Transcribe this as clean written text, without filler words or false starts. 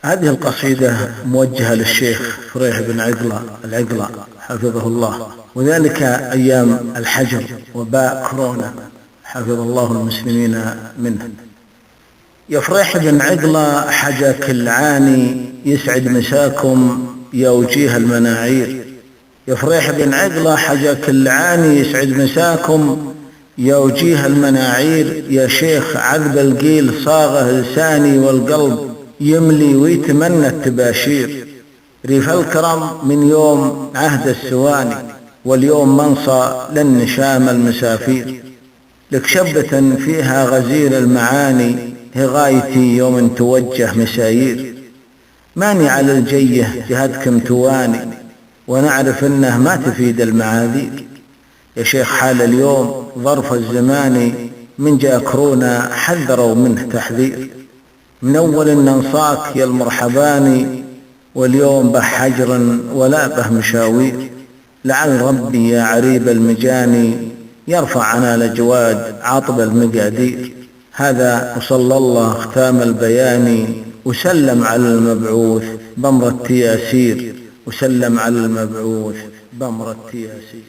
هذه القصيدة موجهة للشيخ فريح بن العقلة حفظه الله، وذلك أيام الحجر وباء كورونا حفظ الله المسلمين منه. يا فريح بن عقلة حجا كل عاني يسعد مساكم يا وجيه المناعير. يا فريح بن عقلة حجا كل عاني يسعد مساكم يا وجيه المناعير. يا شيخ عذب القيل صاغه لساني والقلب يملي ويتمنى التباشير. ريف الكرم من يوم عهد السواني واليوم منصى للنشام المسافير. لك شبة فيها غزير المعاني هي غايتي يوم توجه مسايير. ماني على الجيه جهدكم تواني ونعرف انه ما تفيد المعاذير. يا شيخ حال اليوم ظرف الزمان من جاء كورونا حذروا منه تحذير. من اول ننصاك يا المرحباني واليوم به حجر ولا به مشاوير. لعل ربي يا عريب المجاني يرفع عنا الأجواد عطب المقادير. هذا وصلى الله ختام البيان وسلم على المبعوث بأمر التياسير. وسلم على المبعوث بأمر التياسير.